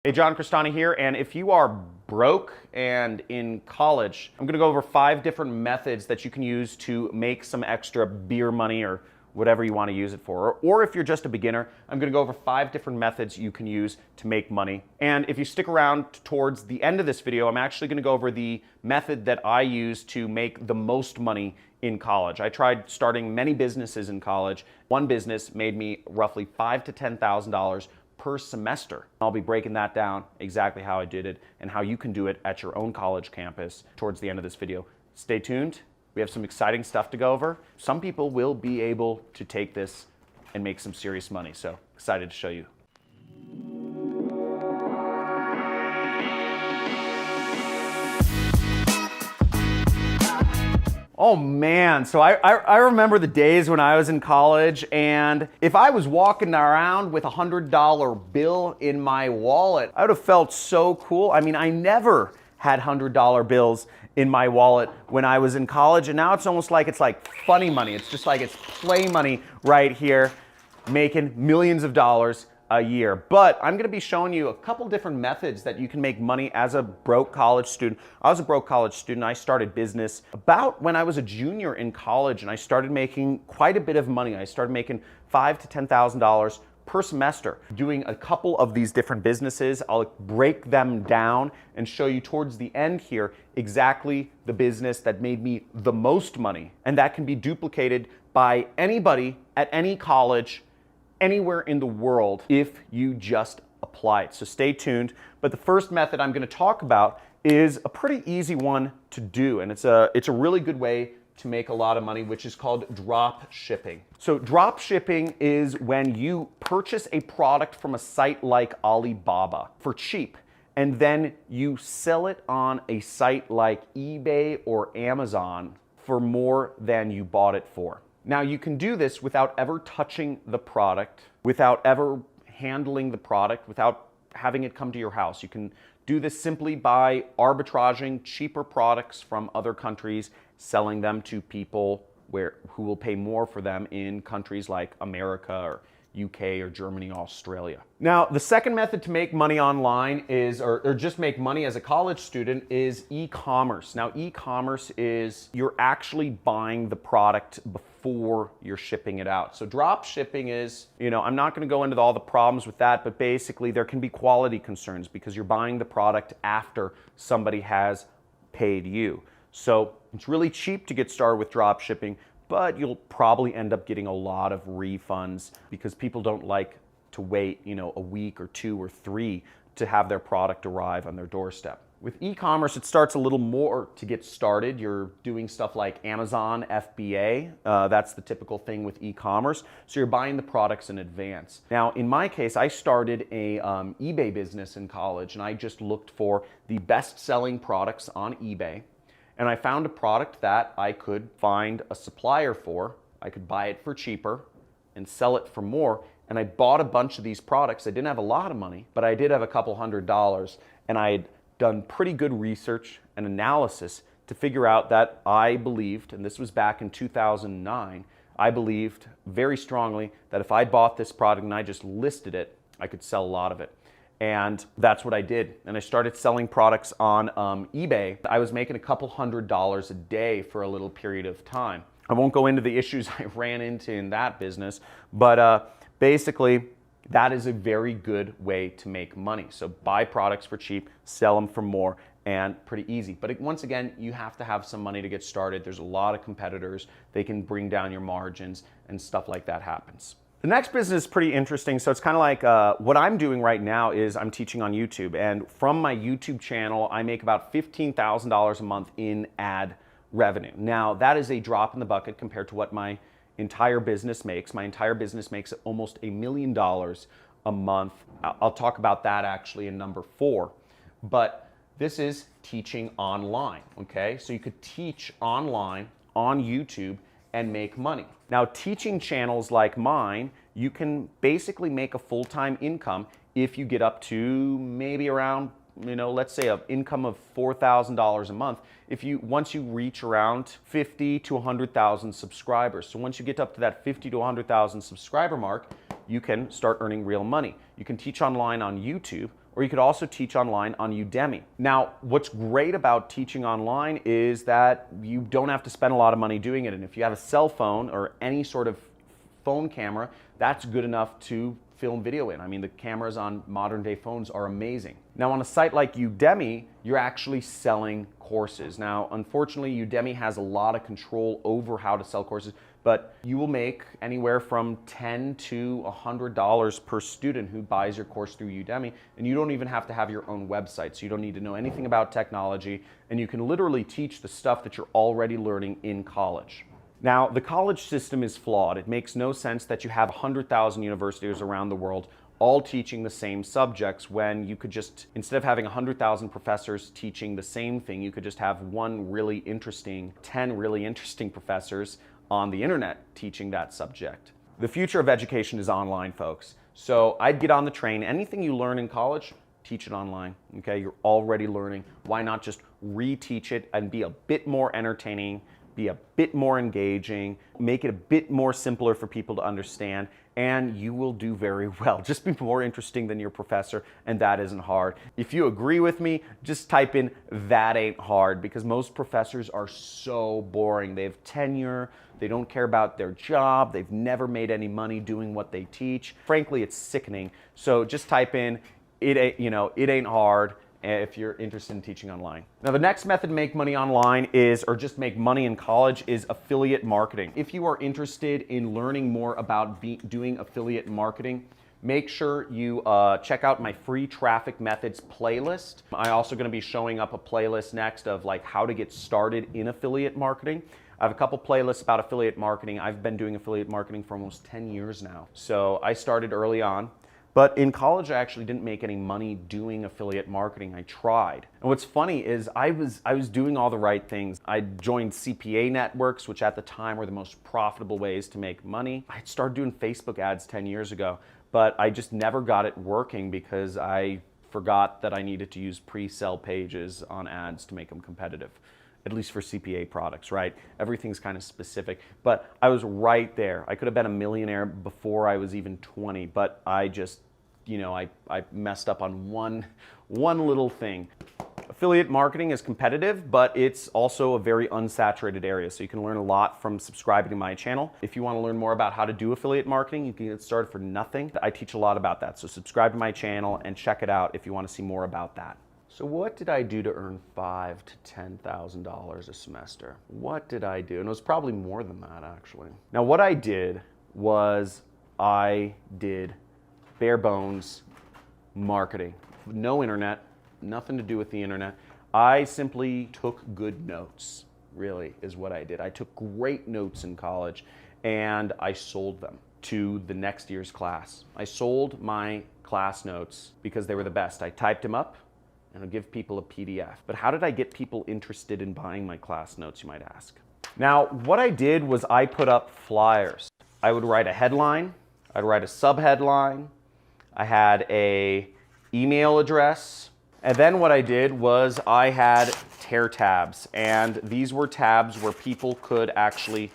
Hey, John Crestani here, and if you are broke and in college, I'm gonna go over 5 different methods that you can use to make some extra beer money or whatever you wanna use it for. Or if you're just a beginner, I'm gonna go over 5 different methods you can use to make money. And if you stick around towards the end of this video, I'm actually gonna go over the method that I use to make the most money in college. I tried starting many businesses in college. One business made me roughly $5,000 to $10,000 per semester. I'll be breaking that down, exactly how I did it and how you can do it at your own college campus towards the end of this video. Stay tuned. We have some exciting stuff to go over. Some people will be able to take this and make some serious money, so excited to show you. Oh man, so I remember the days when I was in college, and if I was walking around with a $100 bill in my wallet, I would have felt so cool. I mean, I never had $100 bills in my wallet when I was in college, and now it's almost like it's like funny money. It's just like it's play money right here, making millions of dollars a year. But I'm gonna be showing you a couple different methods that you can make money as a broke college student. I was a broke college student. I started business about when I was a junior in college, and I started making quite a bit of money. I started making $5,000 to $10,000 per semester doing a couple of these different businesses. I'll break them down and show you towards the end here exactly the business that made me the most money, and that can be duplicated by anybody at any college anywhere in the world if you just apply it. So stay tuned. But the first method I'm going to talk about is a pretty easy one to do, and it's a really good way to make a lot of money, which is called drop shipping. So drop shipping is when you purchase a product from a site like Alibaba for cheap, and then you sell it on a site like eBay or Amazon for more than you bought it for. Now, you can do this without ever touching the product, without ever handling the product, without having it come to your house. You can do this simply by arbitraging cheaper products from other countries, selling them to people who will pay more for them in countries like America or UK or Germany, Australia. Now, the second method to make money online is, or just make money as a college student, is e-commerce. Now, e-commerce is you're actually buying the product before you're shipping it out. So drop shipping is, I'm not going to go into all the problems with that, but basically there can be quality concerns because you're buying the product after somebody has paid you. So it's really cheap to get started with drop shipping, but you'll probably end up getting a lot of refunds because people don't like to wait, a week or 2 or 3 to have their product arrive on their doorstep. With e-commerce, it starts a little more to get started. You're doing stuff like Amazon FBA. That's the typical thing with e-commerce. So you're buying the products in advance. Now, in my case, I started a eBay business in college, and I just looked for the best-selling products on eBay. And I found a product that I could find a supplier for. I could buy it for cheaper and sell it for more. And I bought a bunch of these products. I didn't have a lot of money, but I did have a couple $100s. And I had done pretty good research and analysis to figure out that I believed, and this was back in 2009, I believed very strongly that if I bought this product and I just listed it, I could sell a lot of it. And that's what I did. And I started selling products on eBay. I was making a couple $100s a day for a little period of time. I won't go into the issues I ran into in that business, but basically, that is a very good way to make money. So buy products for cheap, sell them for more, and pretty easy. But once again, you have to have some money to get started. There's a lot of competitors. They can bring down your margins, and stuff like that happens. The next business is pretty interesting. So it's kind of like what I'm doing right now is I'm teaching on YouTube. And from my YouTube channel, I make about $15,000 a month in ad revenue. Now, that is a drop in the bucket compared to what my entire business makes. My entire business makes almost $1 million a month. I'll talk about that actually in number 4. But this is teaching online, okay? So you could teach online on YouTube and make money. Now, teaching channels like mine, you can basically make a full-time income if you get up to maybe around, let's say an income of $4,000 a month. Once you reach around 50 to 100,000 subscribers. So once you get up to that 50 to 100,000 subscriber mark, you can start earning real money. You can teach online on YouTube, or you could also teach online on Udemy. Now, what's great about teaching online is that you don't have to spend a lot of money doing it. And if you have a cell phone or any sort of phone camera, that's good enough to film video in. I mean, the cameras on modern day phones are amazing. Now, on a site like Udemy, you're actually selling courses. Now, unfortunately, Udemy has a lot of control over how to sell courses, but you will make anywhere from $10 to $100 per student who buys your course through Udemy, and you don't even have to have your own website, so you don't need to know anything about technology, and you can literally teach the stuff that you're already learning in college. Now, the college system is flawed. It makes no sense that you have 100,000 universities around the world all teaching the same subjects when you could just, instead of having 100,000 professors teaching the same thing, you could just have 10 really interesting professors on the internet teaching that subject. The future of education is online, folks. So I'd get on the train. Anything you learn in college, teach it online, okay? You're already learning. Why not just reteach it and be a bit more entertaining, be a bit more engaging, make it a bit more simpler for people to understand, and you will do very well. Just be more interesting than your professor, and that isn't hard. If you agree with me, just type in "that ain't hard," because most professors are so boring. They have tenure, they don't care about their job, they've never made any money doing what they teach. Frankly, it's sickening. So just type in it ain't hard if you're interested in teaching online. Now, the next method to make money online or just make money in college is affiliate marketing. If you are interested in learning more about doing affiliate marketing, make sure you check out my free traffic methods playlist. I'm also going to be showing up a playlist next of like how to get started in affiliate marketing. I have a couple playlists about affiliate marketing. I've been doing affiliate marketing for almost 10 years now. So I started early on. But in college, I actually didn't make any money doing affiliate marketing. I tried. And what's funny is I was doing all the right things. I joined CPA networks, which at the time were the most profitable ways to make money. I started doing Facebook ads 10 years ago, but I just never got it working because I forgot that I needed to use pre-sell pages on ads to make them competitive. At least for CPA products, right? Everything's kind of specific, but I was right there. I could have been a millionaire before I was even 20, but I just, I messed up on one little thing. Affiliate marketing is competitive, but it's also a very unsaturated area, so you can learn a lot from subscribing to my channel. If you want to learn more about how to do affiliate marketing, you can get started for nothing. I teach a lot about that, so subscribe to my channel and check it out if you want to see more about that. So what did I do to earn $5,000 to $10,000 a semester? What did I do? And it was probably more than that, actually. Now, what I did was I did bare bones marketing. No internet, nothing to do with the internet. I simply took good notes, really, is what I did. I took great notes in college, and I sold them to the next year's class. I sold my class notes because they were the best. I typed them up, and I'll give people a PDF. But how did I get people interested in buying my class notes, you might ask? Now, what I did was I put up flyers. I would write a headline, I'd write a subheadline, I had a email address, and then what I did was I had tear tabs, and these were tabs where people could actually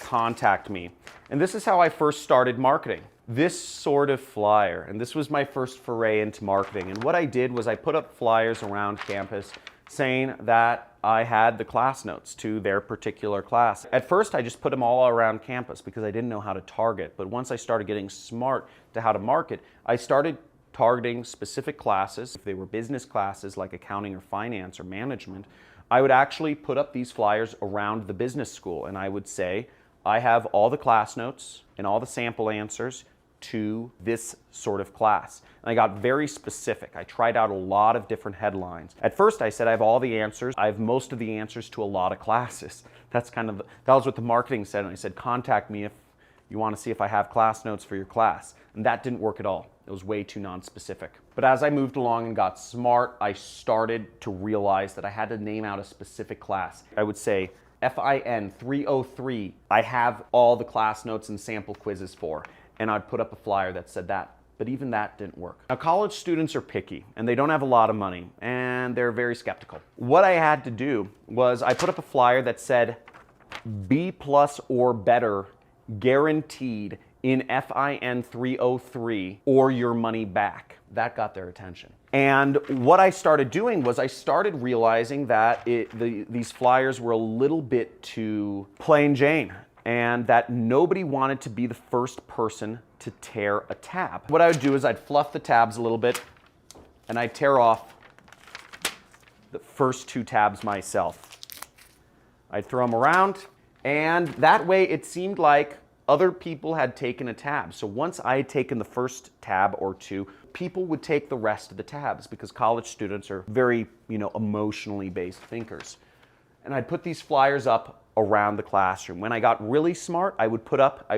contact me. And this is how I first started marketing. This sort of flyer, and this was my first foray into marketing. And what I did was I put up flyers around campus saying that I had the class notes to their particular class. At first, I just put them all around campus because I didn't know how to target. But once I started getting smart to how to market, I started targeting specific classes. If they were business classes like accounting or finance or management, I would actually put up these flyers around the business school, and I would say, I have all the class notes and all the sample answers to this sort of class. And I got very specific. I tried out a lot of different headlines. At first I said I have all the answers. I have most of the answers to a lot of classes. That was what the marketing said. And I said, contact me if you want to see if I have class notes for your class. And that didn't work at all. It was way too non-specific. But as I moved along and got smart, I started to realize that I had to name out a specific class. I would say, FIN 303, I have all the class notes and sample quizzes for. And I'd put up a flyer that said that. But even that didn't work. Now, college students are picky, and they don't have a lot of money, and they're very skeptical. What I had to do was I put up a flyer that said B+ or better guaranteed in FIN 303 or your money back. That got their attention. And what I started doing was I started realizing that these flyers were a little bit too plain Jane, and that nobody wanted to be the first person to tear a tab. What I would do is I'd fluff the tabs a little bit and I'd tear off the first 2 tabs myself. I'd throw them around, and that way it seemed like other people had taken a tab. So once I had taken the first tab or 2, people would take the rest of the tabs, because college students are very, emotionally based thinkers. And I'd put these flyers up around the classroom. When I got really smart, I would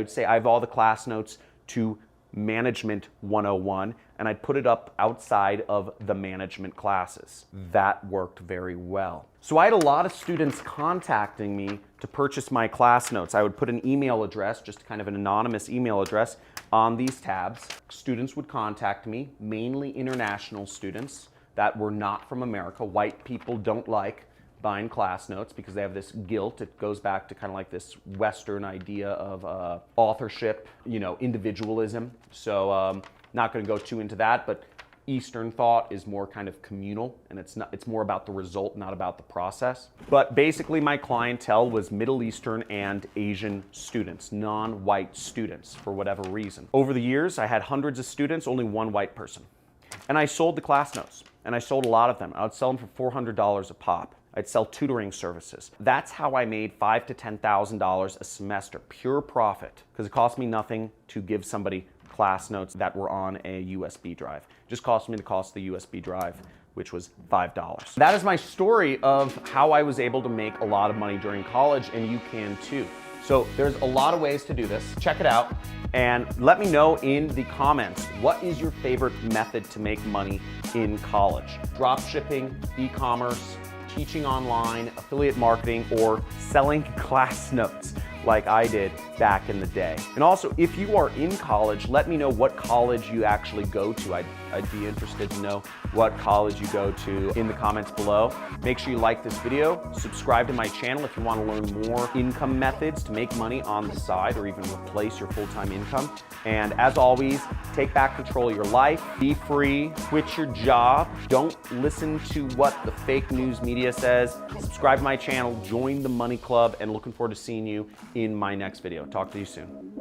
say I have all the class notes to Management 101, and I'd put it up outside of the management classes. That worked very well. So I had a lot of students contacting me to purchase my class notes. I would put an email address, just kind of an anonymous email address, on these tabs. Students would contact me, mainly international students that were not from America. White people don't like buying class notes because they have this guilt. It goes back to kind of like this Western idea of authorship, individualism. So not going to go too into that, but Eastern thought is more kind of communal, and it's more about the result, not about the process. But basically my clientele was Middle Eastern and Asian students, non-white students, for whatever reason. Over the years, I had hundreds of students, only one white person. And I sold the class notes, and I sold a lot of them. I would sell them for $400 a pop. I'd sell tutoring services. That's how I made $5,000 to $10,000 a semester, pure profit, because it cost me nothing to give somebody class notes that were on a USB drive. It just cost me the cost of the USB drive, which was $5. That is my story of how I was able to make a lot of money during college, and you can too. So there's a lot of ways to do this. Check it out and let me know in the comments, what is your favorite method to make money in college? Drop shipping, e-commerce, teaching online, affiliate marketing, or selling class notes like I did back in the day. And also, if you are in college, let me know what college you actually go to. I'd be interested to know what college you go to in the comments below. Make sure you like this video, subscribe to my channel if you want to learn more income methods to make money on the side or even replace your full-time income. And as always, take back control of your life, be free, quit your job, don't listen to what the fake news media says. Subscribe to my channel, join the Money Club, and looking forward to seeing you in my next video. Talk to you soon.